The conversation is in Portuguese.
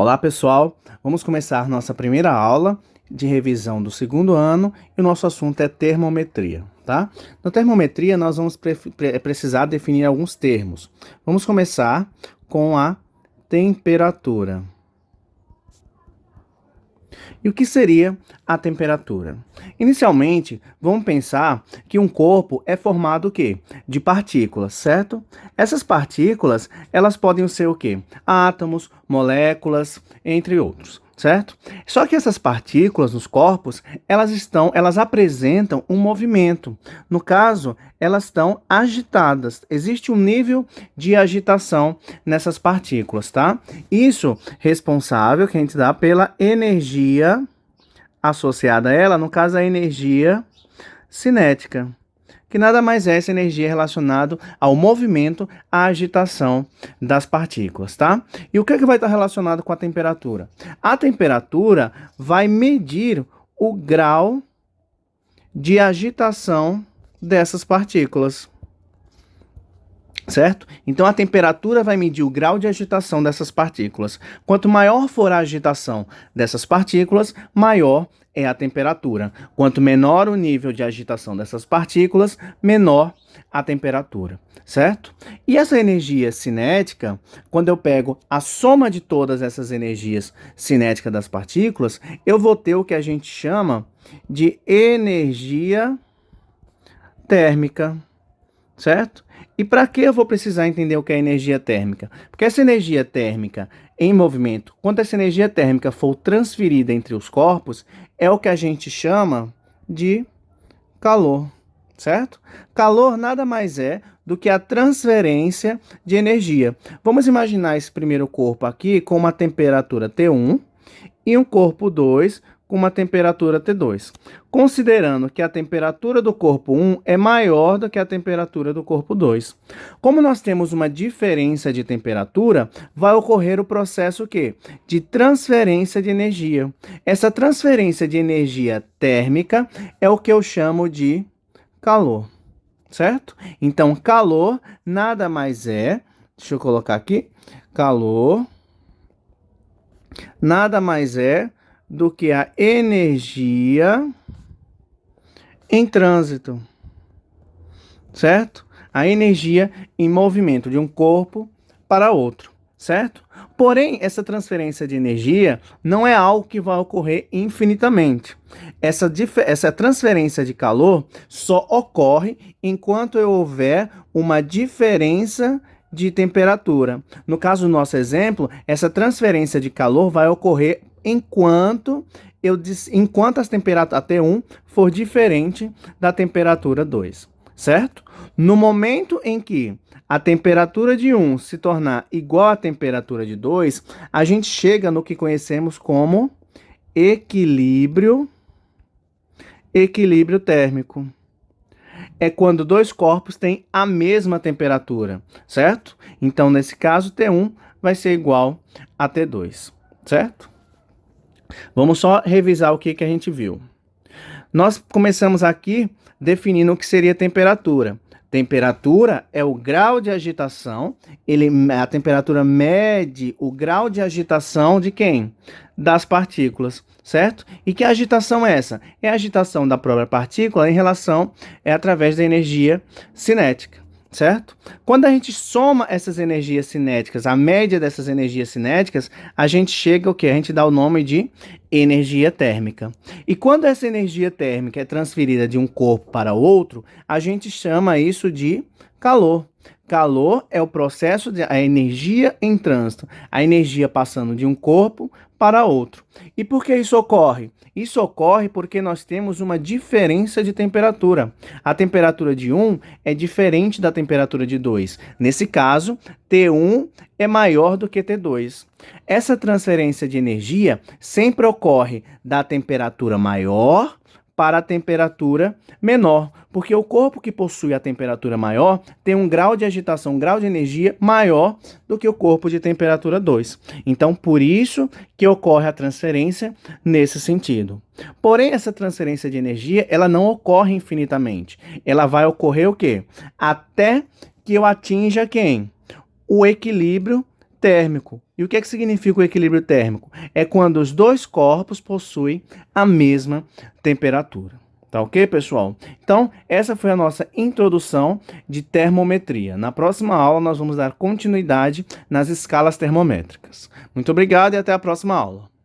Olá, pessoal. Vamos começar nossa primeira aula de revisão do segundo ano e o nosso assunto é termometria, tá? Na termometria, nós vamos precisar definir alguns termos. Vamos começar com a temperatura. E o que seria a temperatura? Inicialmente, vamos pensar que um corpo é formado o quê? De partículas, certo? Essas partículas, elas podem ser o quê? Átomos, moléculas, entre outros, certo? Só que essas partículas nos corpos, elas apresentam um movimento. No caso, elas estão agitadas. Existe um nível de agitação nessas partículas, tá? Isso responsável que a gente dá pela energia associada a ela, no caso a energia cinética, que nada mais é essa energia relacionada ao movimento, à agitação das partículas, tá? E o que vai estar relacionado com a temperatura? A temperatura vai medir o grau de agitação dessas partículas. Certo? Então a temperatura vai medir o grau de agitação dessas partículas. Quanto maior for a agitação dessas partículas, maior é a temperatura. Quanto menor o nível de agitação dessas partículas, menor a temperatura, certo? E essa energia cinética, quando eu pego a soma de todas essas energias cinéticas das partículas, eu vou ter o que a gente chama de energia térmica, certo? E para que eu vou precisar entender o que é energia térmica? Porque essa energia térmica em movimento, quando essa energia térmica for transferida entre os corpos, é o que a gente chama de calor, certo? Calor nada mais é do que a transferência de energia. Vamos imaginar esse primeiro corpo aqui com uma temperatura T1 e um corpo 2 com uma temperatura T2. Considerando que a temperatura do corpo 1 é maior do que a temperatura do corpo 2. Como nós temos uma diferença de temperatura, vai ocorrer o processo o quê? De transferência de energia. Essa transferência de energia térmica é o que eu chamo de calor, certo? Então, calor nada mais é, deixa eu colocar aqui, calor nada mais é do que a energia em trânsito, certo? A energia em movimento de um corpo para outro, certo? Porém, essa transferência de energia não é algo que vai ocorrer infinitamente. Essa transferência de calor só ocorre enquanto houver uma diferença de temperatura. No caso do nosso exemplo, essa transferência de calor vai ocorrer enquanto a temperatura T1 for diferente da temperatura 2, certo? No momento em que a temperatura de 1 se tornar igual à temperatura de 2, a gente chega no que conhecemos como equilíbrio térmico. É quando dois corpos têm a mesma temperatura, certo? Então, nesse caso, T1 vai ser igual a T2, certo? Vamos só revisar o que a gente viu. Nós começamos aqui definindo o que seria temperatura. Temperatura é o grau de agitação, a temperatura mede o grau de agitação de quem? Das partículas, certo? E que agitação é essa? É a agitação da própria partícula através da energia cinética, certo? Quando a gente soma essas energias cinéticas, a média dessas energias cinéticas, a gente chega ao que? A gente dá o nome de energia térmica. E quando essa energia térmica é transferida de um corpo para outro, a gente chama isso de calor. Calor é o processo de a energia em trânsito, a energia passando de um corpo para outro. E por que isso ocorre? Isso ocorre porque nós temos uma diferença de temperatura. A temperatura de 1 é diferente da temperatura de 2. Nesse caso, T1 é maior do que T2. Essa transferência de energia sempre ocorre da temperatura maior para a temperatura menor, porque o corpo que possui a temperatura maior tem um grau de agitação, um grau de energia maior do que o corpo de temperatura 2. Então, por isso que ocorre a transferência nesse sentido. Porém, essa transferência de energia, ela não ocorre infinitamente. Ela vai ocorrer o quê? Até que eu atinja quem? O equilíbrio térmico. E o que é que significa o equilíbrio térmico? É quando os dois corpos possuem a mesma temperatura. Tá ok, pessoal? Então, essa foi a nossa introdução de termometria. Na próxima aula, nós vamos dar continuidade nas escalas termométricas. Muito obrigado e até a próxima aula.